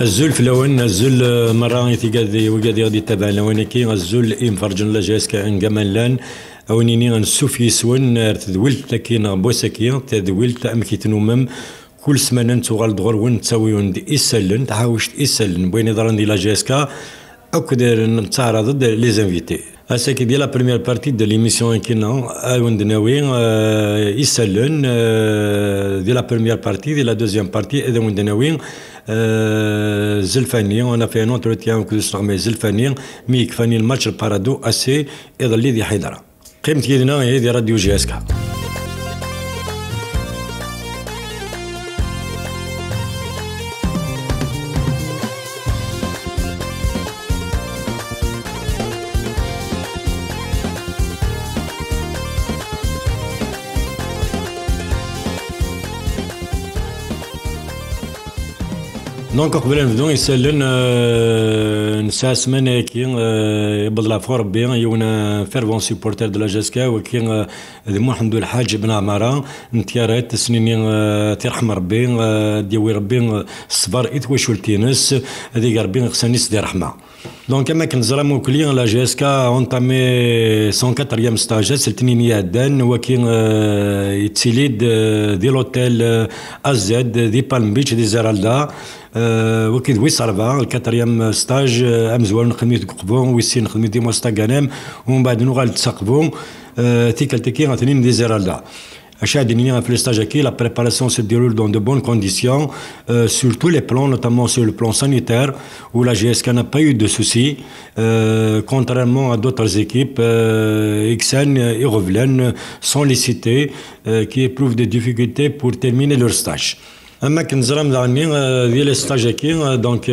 الزول في الاول الزول مرة يتقاد وقاد غادي يتابع لوانكي الزول فرجن لا جاسك ان جمالان اونيني غنسوف يسون تدولت لكن بوسكي تدولت امكيت نومم كل سمانه نتوغال دغور وين تساويون دي اسلن تحاوش اسلن بوين دران دي لا جاسكا اكد نتعرض لي زانفيتي اساكي ديال لا بروميير بارتي دو ليميسيون كينا وندناوي يسلن ديال لا بروميير بارتي ديال لا دوزيام بارتي اذا وندناوي زلفاني وانا في ان entretien كنت نستعمل زلفاني مي يكفاني الماتش البارادو اسي اذا اللي دي حيدره قيمت كيدنا هي دي راديو جي اس كا دونك قبل نبدو يسالن نسا سمانه كي يبدل فور ربي يونا فيرفون سيبورتير دو لا جاسكا وكي محمد الحاج بن عماره نتيارات سنين تيرحم ربي ديوي ربي الصبر اتوشول تينس هذيك ربي خصنيس دي رحمه دونك كما كنزرا موكلي لا جي اس كا اونتامي سون كاتريام ستاج سلتني يادان وكي يتسيليد دي لوتيل ازد دي بالم بيتش دي زرالدا وكيد وي صارفا الكاتريام ستاج امزوال نخدمي قبون ويسين نخدمي دي مستقانام ومن بعد نوغال تسقبون تيكالتيكي غاتنين دي زرالدا Chaque année, في الستاج كي la préparation se déroule dans de bonnes conditions sur tous les plans, notamment sur le plan sanitaire où la GSK n'a pas eu de soucis contrairement à d'autres équipes Ixen et Revlen sont les cités qui éprouvent des difficultés pour terminer leur stage. اما كنزرم داني ديال الستاج كي دونك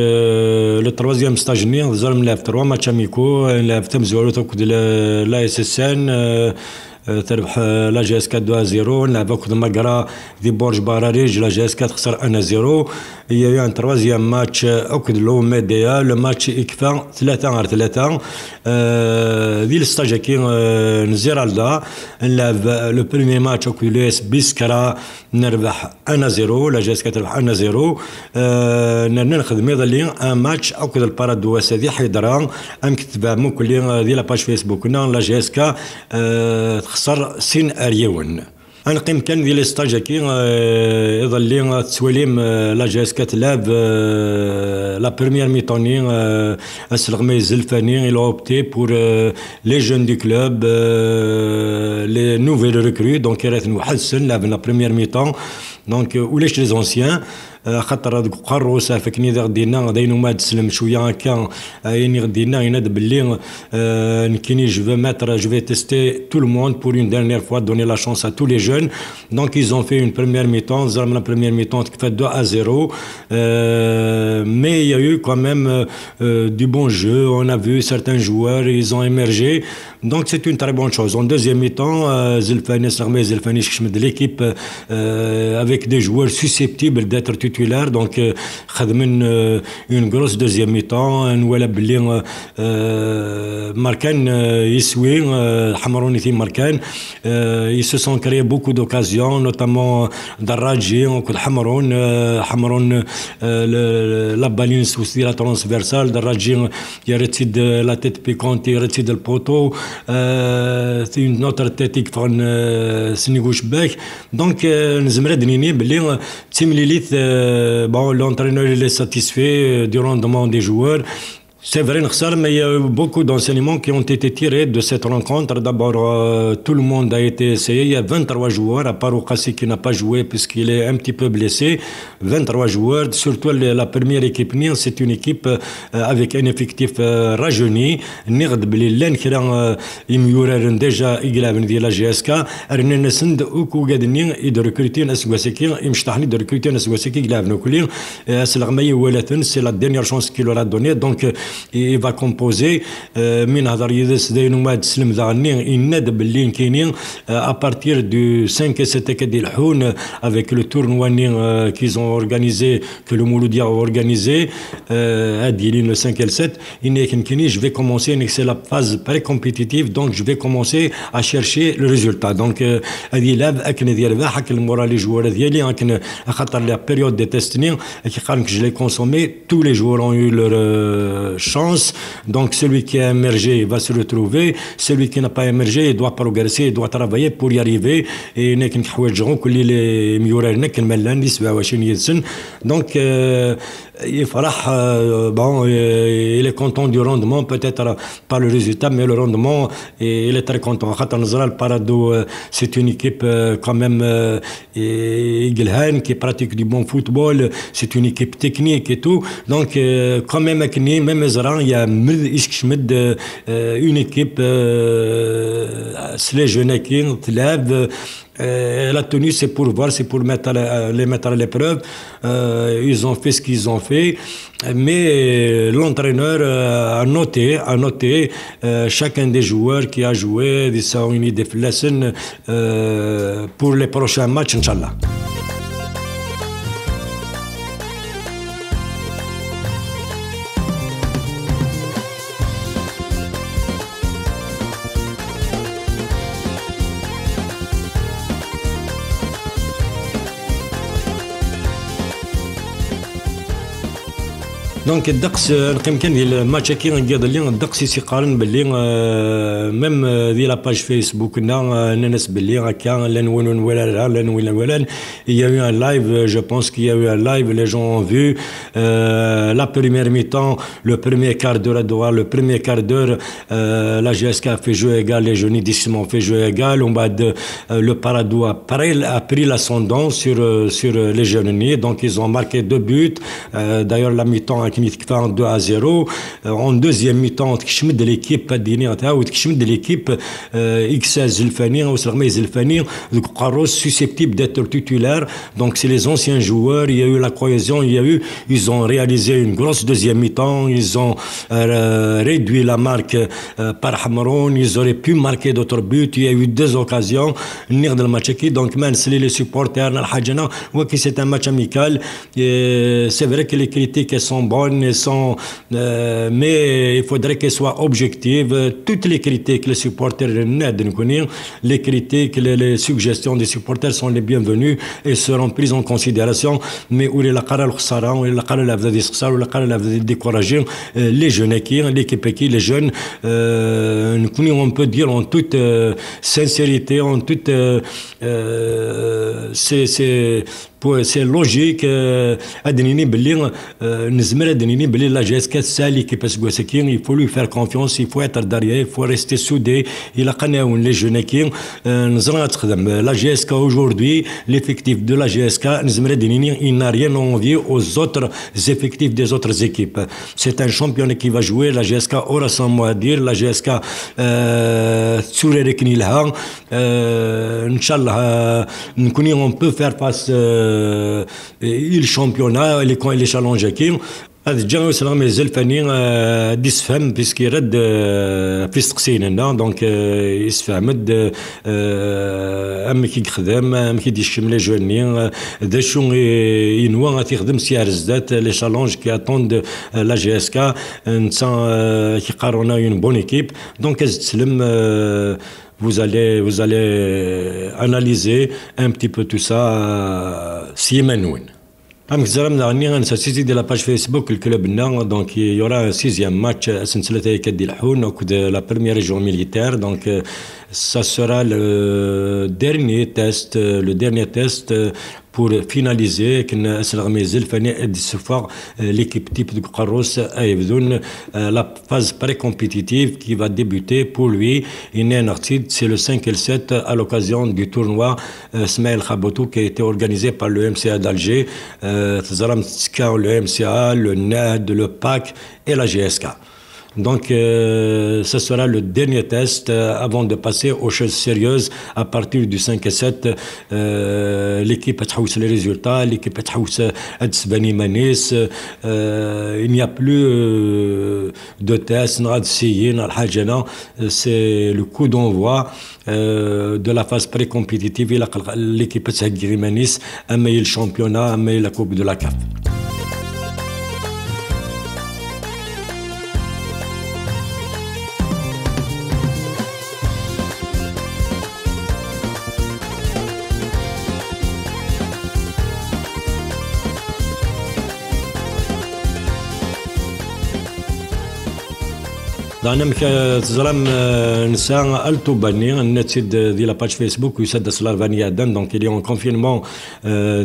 لو تروازيام ستاج ني زرم لعب 3 ماتش اميكو لعب تمزوالو تاك لا اس اس ان تربح لا جي اس 4-2-0 نلعب كود ماكرا دي بورج باراريج لا جي اس 4 خسر 1-0 هي ان تروازيام ماتش اوكد لو ميديا لو ماتش يكفى 3-3 ديال الستاج كي نزيرالدا نلعب لو بريمي ماتش اوكد ليس بيسكرا نربح 1-0 لا جي اس 4 تربح 1-0 نخدم يضل ان ماتش اوكد البارادو سادي حيدرا ام كتبع موكل ديال لاباج فيسبوك لا جي اس كا خسر سين اريون انقيم كان ديال ستاج كي يظل تسويليم لا جي اس كتلعب لا بروميير ميطوني اسلغمي زلفاني il a opté pour les jeunes du club les nouvelles recrues donc يرات نحسن لعب لا بروميير ميطون دونك ولاش لي زونسيان خاطر هذوك قرروا صافي كني غدينا داينو ما تسلم شويه هكا يعني غدينا يناد باللي كيني جو في ماتر جو في تيستي تو لو موند بور اون ديرنيير فوا دوني لا شانس ا تو لي جون دونك ils ont fait une première mi-temps زرم لا première mi-temps qui fait 2-0 mais il y a eu quand même du bon jeu on a vu certains joueurs ils ont émergé donc c'est une très bonne chose en deuxième mi-temps Zelfani Sarmé Zelfani de l'équipe avec des joueurs susceptibles d'être titulaires donc خدمن une grosse deuxième mi-temps نولا بلي ماركان يسوي الحمروني في ماركان ils se sont créés beaucoup d'occasions notamment دراجي وكل حمرون la baline sous la transversale دراجي يرتد la tête piquante يرتد البوتو c'est une autre tactique فون سنيغوش باك دونك نزمر دنيني بلي تيمليليت bon l'entraîneur il est satisfait du rendement des joueurs. C'est vrai, mais il y a eu beaucoup d'enseignements qui ont été tirés de cette rencontre. D'abord, tout le monde a été essayé. Il y a 23 joueurs, à part Okassi qui n'a pas joué puisqu'il est un petit peu blessé. 23 joueurs, surtout la première équipe, c'est une équipe avec un effectif rajeuni. Nird Blillen qui a déjà également la GSK. Arnen Send Uku Gadnin et de recruter Naswaseki, Imshtahni de recruter Naswaseki Glavnokulir. C'est la dernière chance qu'il leur a donnée. Donc, il va composer من هضر يدس داين واد سلم ذاني يناد باللي كاينين à partir du 5 et 7 كدي الحون avec le tournoi qu'ils ont organisé que le Mouloudia a organisé le 5 et le 7 je vais commencer c'est la phase pré-compétitive donc je vais commencer à chercher le résultat donc هذه لعب اكن ديال ذا حك المورا لي جوار ديالي اكن خاطر لا période de testing qui قال que je l'ai consommé tous les joueurs ont eu leur chance donc celui qui a émergé va se retrouver celui qui n'a pas émergé il doit progresser il doit travailler pour y arriver et نكن حوايج كل اللي ميورالنا كنملان لي 27 سن donc يفرح bon il est content du rendement peut-être pas le résultat mais le rendement il est très content خاطر نزرا البارادو c'est une équipe quand même qui pratique du bon football c'est une équipe technique et tout donc quand même كني même زرا il y a une équipe les jeunes qui تلعب la tenue c'est pour voir c'est pour les mettre à l'épreuve ils ont fait ce qu'ils ont fait mais l'entraîneur a noté chacun des joueurs qui a joué des unis des lesson pour les prochains matchs Inch'Allah. دونك الدقس كان ديال الماتش كي غنقاد لي الدقس يقارن باللي ميم ديال لاباج فيسبوك الناس باللي هكا لا نولون ولا لا نولون ولا il y a eu un live je pense qu'il y a eu un live les gens ont vu la première mi-temps le premier quart d'heure le premier quart d'heure la GSK a fait jeu égal les Jeunidis ont fait jeu égal on va le Paradou a pris l'ascendant sur les Jeunis donc ils ont marqué 2 buts d'ailleurs la mi-temps qui fait en 2-0 en deuxième mi-temps تكشمد l'équipe ديني تاعو تكشمد l'équipe XA Zilfani ou Salmé Zilfani Carros susceptible d'être titulaire donc c'est les anciens joueurs il y a eu la cohésion ils ont réalisé une grosse deuxième mi-temps ils ont réduit la marque par Hamron ils auraient pu marquer d'autres buts il y a eu 2 occasions نيغ ديال الماتش كي donc man les supporters الحاجه هو كي c'est un match amical c'est vrai que les critiques sont bonnes mais il faudrait qu'elles soient objectives toutes les critiques les supporters les critiques les suggestions des supporters sont les bienvenues et seront prises en considération mais où les قرا الخساره ولا قرا لا بدا يخسر ولا قرا لا بدا décourager les jeunes qui l'équipe qui les jeunes on peut dire en toute sincérité en toute c'est logique ادنيني باللي نزمر ادنيني باللي لا جي اس كا سالي كيفاش كواسكين il faut lui faire confiance il faut être derrière il faut rester soudé il a قناون les jeunes qui نزرا تخدم la GSK aujourd'hui l'effectif de la GSK نزمر ادنيني il n'a rien envie aux autres effectifs des autres équipes c'est un championnat qui va jouer la GSK aura son mot à dire la GSK تسوري لها ان شاء الله نكوني on peut faire face le championnat les challenges كي هذا جا وسلام الزلفاني ديسفهم بيسكي رد في سقسينا دونك يسفهمد كي يخدم كي يدير لي جوني دا شو ينوى غادي يخدم سيار زدات لي شالونج كي اتوند لا جي اس كا نتا كي قارونا اون بون ايكيب دونك تسلم vous allez analyser un petit peu tout ça سيمانوين ça c'est de la page Facebook le club donc il y aura un 6e match سلسلة كدي الحون de la première région militaire donc ça sera le dernier test pour finaliser l'équipe type de Carros la phase pré-compétitive qui va débuter pour lui c'est le 5 et le 7 à l'occasion du tournoi Smaïl Khaboutou qui a été organisé par le MCA d'Alger le MCA, le NAD, le PAC et la GSK. Donc, ce sera le dernier test avant de passer aux choses sérieuses. À partir du 5 et 7, l'équipe a trouvé les résultats, l'équipe a trouvé Adsbani Manis. Il n'y a plus de tests, c'est le coup d'envoi de la phase pré-compétitive. L'équipe a gagné Manis, a meilleur le championnat, a meilleur la Coupe de la CAF. دعنا تزرم نساء التوباني النتيد دي لاباج فيسبوك ويسد سلارفانيا دان دونك il est en confinement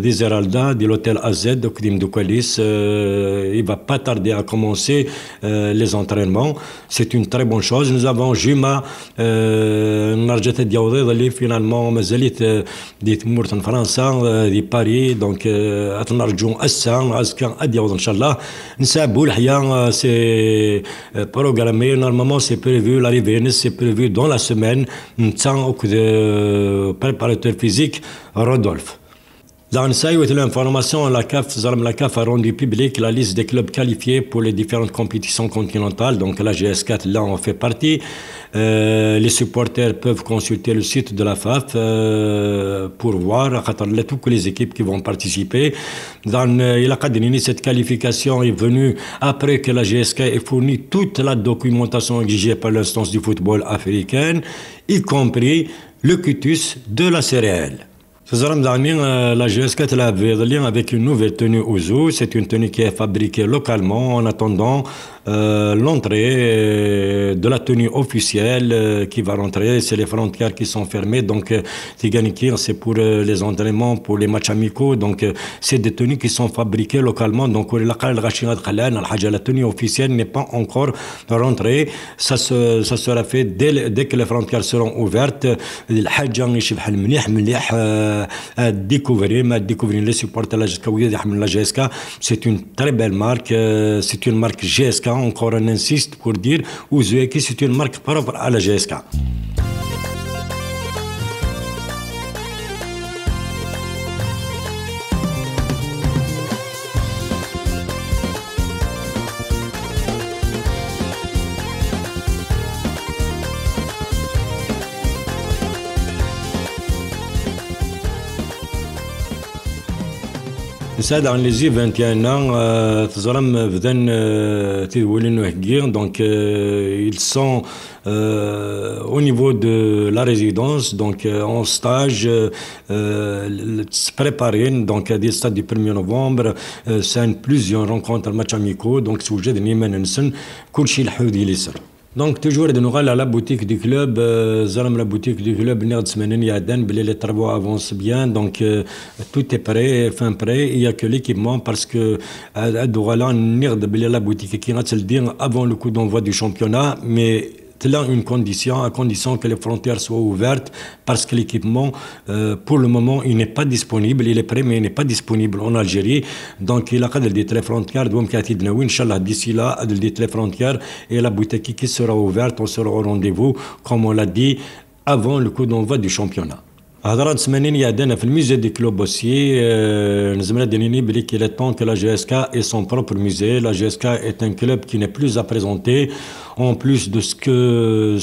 دي زيرالدا دي l'hôtel AZ كديم دوكاليس il va pas tarder à commencer les entraînements c'est une très bonne chose nous avons Juma نرجت دياوضيض اللي فينالمون مازالت دي تمور فرنسا دي باري دونك اتنرجو اسا ازكا ادياوض ان شاء الله نسابو الحياه سي بروغرامي normalement c'est prévu l'arrivée c'est prévu dans la semaine نتا de préparateur physique Rodolphe. Dans l'information, la CAF a rendu publique la liste des clubs qualifiés pour les différentes compétitions continentales. Donc la GS4, là, en fait partie. Les supporters peuvent consulter le site de la FAF pour voir toutes les équipes qui vont participer. Cette qualification est venue après que la GSK ait fourni toute la documentation exigée par l'instance du football africaine, y compris le quitus de la CRL. La GS4 avec une nouvelle tenue Ouzou. C'est une tenue qui est fabriquée localement en attendant l'entrée de la tenue officielle qui va rentrer. C'est les frontières qui sont fermées. Donc, c'est pour les entraînements, pour les matchs amicaux. Donc, c'est des tenues qui sont fabriquées localement. Donc, la tenue officielle n'est pas encore rentrée. Ça sera fait dès que les frontières seront ouvertes. découvrir les supporters de la GSK. C'est une très belle marque. C'est une marque GSK. Encore on insiste pour dire Ouzoueki, c'est une marque propre à la GSK. Dans les 21 ans, donc ils sont au niveau de la résidence, donc en stage, se préparer, donc à des stades du 1er novembre, c'est plusieurs rencontres, matchs amicaux, donc c'est obligé de Nimenensen, Kulchi l'Houdi Lisser. Donc toujours de nous à la boutique du club, la boutique du club, les travaux avancent bien, donc tout est prêt, fin prêt, il n'y a que l'équipement parce que la boutique qui est dire avant le coup d'envoi du championnat, mais là une condition, à condition que les frontières soient ouvertes, parce que l'équipement, pour le moment, il n'est pas disponible. Il est prêt, mais il n'est pas disponible en Algérie. Donc, il a dit les frontières, d'ici là, les frontières, et la boutique qui sera ouverte, on sera au rendez-vous, comme on l'a dit, avant le coup d'envoi du championnat. هضرات سمانين يعدنا في الميزي دي كلوب aussi نزمنا دينيني بلي qu'il est temps que la GSK ait son propre musée. La GSK est un club qui n'est plus à présenter en plus de ce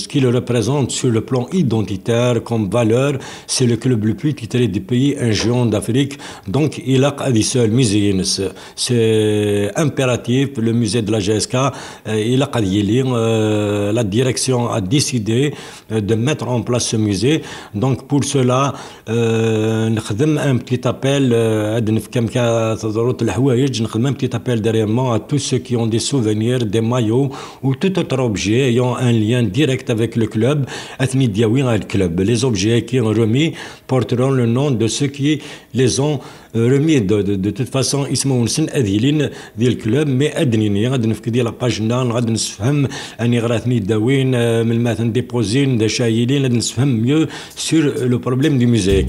qu'il représente sur le plan identitaire comme valeur. C'est le club le plus titré du pays, un géant d'Afrique, donc il a dit seul musée. C'est impératif, le musée de la GSK, il a dit la direction a décidé de mettre en place ce musée. Donc pour cela نخدم un petit appel كم كتضرورت الحوايج نخدم un petit appel derrière à tous ceux qui ont des souvenirs, des maillots ou tout autre objet ayant un lien direct avec le club. Les objets qui ont remis porteront le nom de ceux qui les ont remis. De toute façon اسمه نسن أذيلين ديال الكلوب مي أدنيني غادي نفك ديال لاباجنا غادي نفهم أني غراتني داوين من المثل ديبوزين دا شايلين غادي نفهم ميو sur le problème du musée.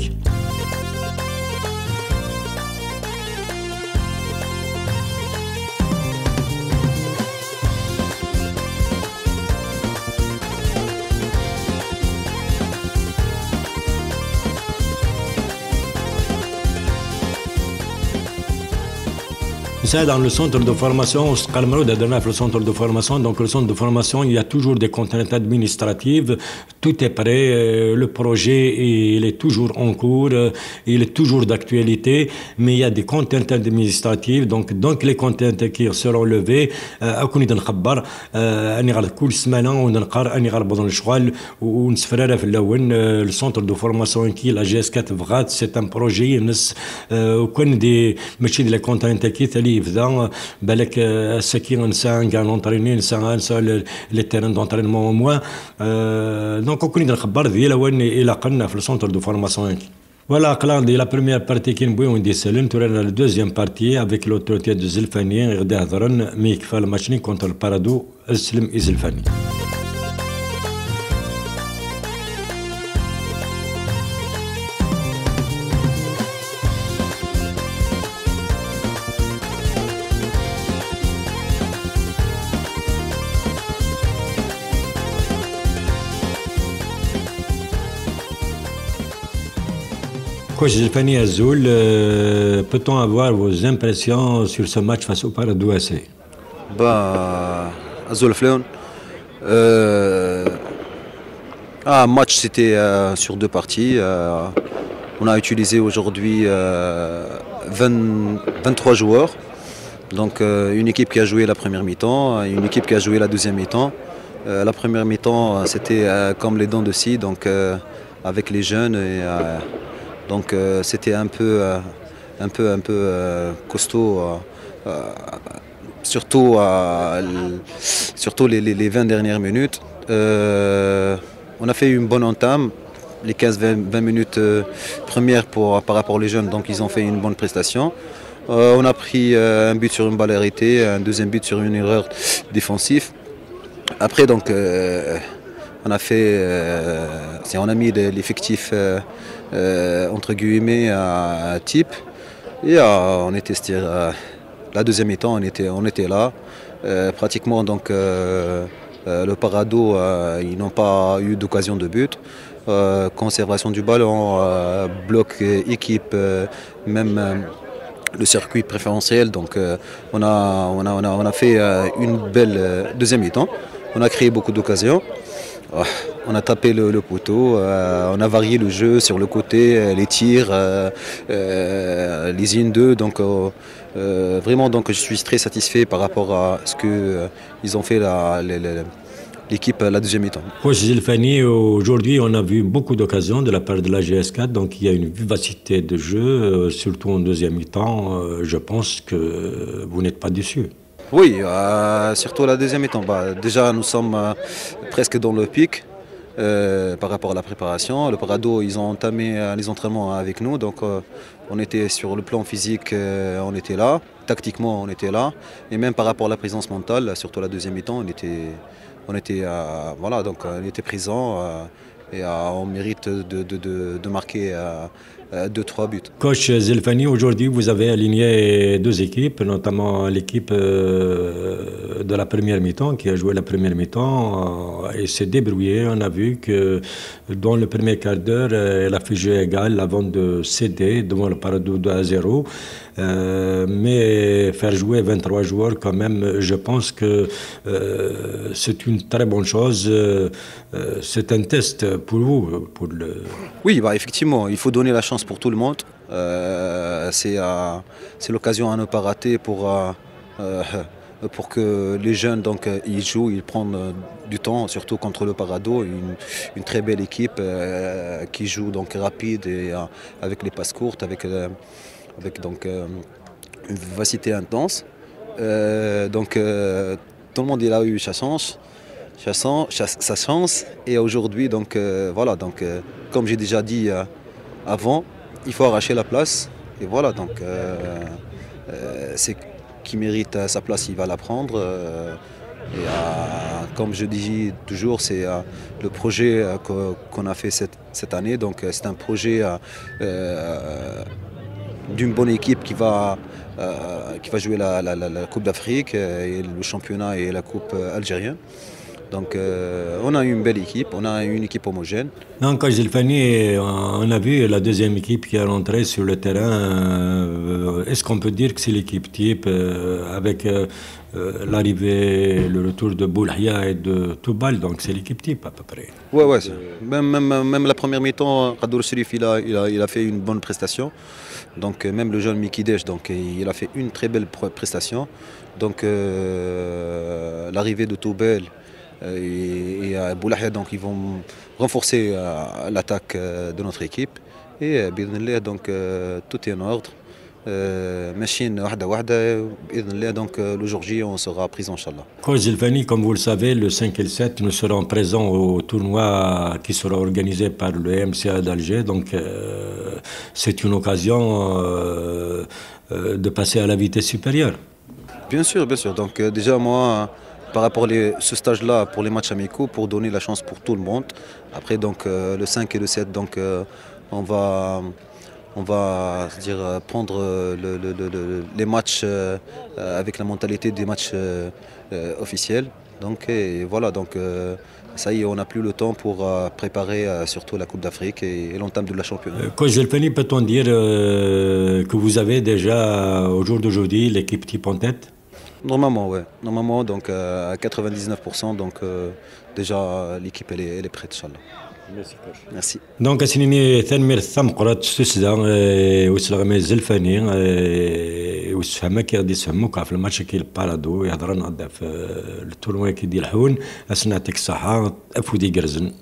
Ça, dans le centre de formation, le centre de formation, donc le centre de formation, il y a toujours des contraintes administratives. Tout est prêt. Le projet, il est toujours en cours. Il est toujours d'actualité. Mais il y a des contraintes administratives. Donc les contraintes qui seront levées, أكون نخبر أني غير كل سمانة وننقر أني غير بدون الشغل ونسفرها في الأول. Le centre de formation qui la GS4 فغات c'est un projet ينس وكان دي ماشي دي contraintes qui تالي يبدا بالك السكين نسى كان اونطريني نسى لي تيران دونطرينمون موان دونك كون نخبر ديال وين الى قلنا في السونتر دو فورماسيون. Voilà, clair, de la première partie qui nous on dit c'est la deuxième partie avec l'autorité de Zelfani et de Hadran, mais qui fait le match contre le Parado, Slim et Zelfani. Coach Zelfani Azoul, peut-on avoir vos impressions sur ce match face au Parado AC? Azoul Fleon. Match c'était sur deux parties. On a utilisé aujourd'hui 23 joueurs. Donc une équipe qui a joué la première mi-temps, une équipe qui a joué la deuxième mi-temps. La première mi-temps c'était comme les dents de scie, donc avec les jeunes donc c'était un peu costaud, surtout les 20 dernières minutes. On a fait une bonne entame, les 15-20 minutes premières par rapport aux jeunes, donc ils ont fait une bonne prestation. On a pris un but sur une balle arrêtée, un deuxième but sur une erreur défensive. Après donc on a mis l'effectif entre guillemets type et on était la deuxième mi-temps on était là pratiquement donc le Parado ils n'ont pas eu d'occasion de but, conservation du ballon, bloc équipe, même le circuit préférentiel, donc on a fait une belle deuxième mi-temps, on a créé beaucoup d'occasions. On a tapé le poteau, on a varié le jeu sur le côté, les tirs, les in 2. Donc vraiment, donc je suis très satisfait par rapport à ce que ils ont fait l'équipe la deuxième mi-temps. Coach Zelfani, aujourd'hui on a vu beaucoup d'occasions de la part de la GS4, donc il y a une vivacité de jeu, surtout en deuxième mi-temps. Je pense que vous n'êtes pas déçus. Oui, surtout la deuxième mi-temps. Déjà, nous sommes presque dans le pic par rapport à la préparation. Le Parado, ils ont entamé les entraînements avec nous, donc on était sur le plan physique, on était là. Tactiquement, on était là. Et même par rapport à la présence mentale, surtout la deuxième mi-temps, on était présent et on mérite de marquer 2-3 buts. Coach Zelfani, aujourd'hui vous avez aligné deux équipes, notamment l'équipe de la première mi-temps qui a joué la première mi-temps et s'est débrouillée. On a vu que dans le premier quart d'heure, elle a fait jeu égal avant de céder devant le Parado 2-0. Mais faire jouer 23 joueurs quand même, je pense que c'est une très bonne chose. C'est un test pour vous. Oui, effectivement, il faut donner la chance pour tout le monde. C'est l'occasion à ne pas rater pour que les jeunes donc, ils jouent, ils prennent du temps, surtout contre le Parado, une très belle équipe qui joue donc rapide et avec les passes courtes, avec donc une vivacité intense. Donc tout le monde il a eu sa chance et aujourd'hui donc voilà, donc comme j'ai déjà dit avant, il faut arracher la place et voilà, donc c'est qui mérite sa place, il va la prendre. Et comme je dis toujours, c'est le projet qu'on a fait cette année, donc c'est un projet d'une bonne équipe qui va jouer la Coupe d'Afrique et le championnat et la Coupe algérienne. Donc on a une belle équipe, on a une équipe homogène. Non, quand Zilfani, on a vu la deuxième équipe qui est rentrée sur le terrain. Est-ce qu'on peut dire que c'est l'équipe type avec l'arrivée, le retour de Boulahia et de Toubal, donc c'est l'équipe type à peu près. Ouais, ouais. Même la première mi-temps, Khadour Sherif, il a fait une bonne prestation. Donc même le jeune Mikidesh, donc il a fait une très belle prestation. Donc l'arrivée de Toubal et Boulahia, donc ils vont renforcer l'attaque de notre équipe. Et donc tout est en ordre. Machine wahda wahda, donc le jour J on sera pris en Inch'Allah. Coach Zilfani, comme vous le savez, le 5 et le 7, nous serons présents au tournoi qui sera organisé par le MCA d'Alger. Donc c'est une occasion de passer à la vitesse supérieure. Bien sûr, bien sûr. Donc déjà moi, par rapport à ce stage-là pour les matchs amicaux, pour donner la chance pour tout le monde. Après donc le 5 et le 7, donc on va dire, prendre les matchs avec la mentalité des matchs officiels. Donc et voilà, donc ça y est, on n'a plus le temps pour préparer surtout la Coupe d'Afrique et l'entame de la championnat. Coach Zilfani, peut-on dire que vous avez déjà au jour d'aujourd'hui l'équipe type en tête? Normalement, ouais. Normalement, donc à 99%, donc déjà l'équipe elle est prête, Inch'Allah. Merci coach. Merci. دونك اسنيني تنمير الثمقرات ستسدا وسلغمي الزلفاني وسفهمك كي غادي يسفهموك في الماتش كي البارادو يهضرنا في التورنوا كي ديال الحون اسنا يعطيك الصحة افودي قرزن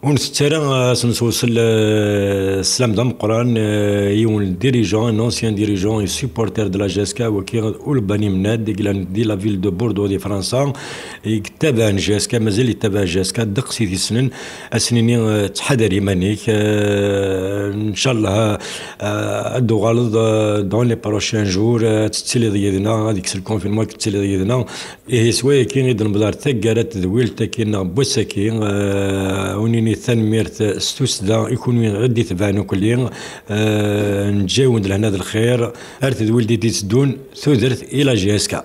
ونسترى سنوصل السلام دام قران يون ديريجون ان انسيان ديريجون سيبورتر دو لا جيسكا وكي اولباني مناد دي لا فيل دو بوردو دي فرنسا يتابع جيسكا مازال يتابع جيسكا دق سيدي سنن اسنيني تحضر يمانيك ان شاء الله ادو غلط دون لي بروشين جور تتسلي ضيدنا هذيك الكونفينمون تتسلي ضيدنا اي سوايا كي غيد نبدار تاكارات ذويل تاكينا بوساكي ونيني ثنميرت ستوسدا يكونوا غادي تبانو كلين نجاوند لهنا الخير ارتد ولدي تسدون ثودرت الى جيسكا.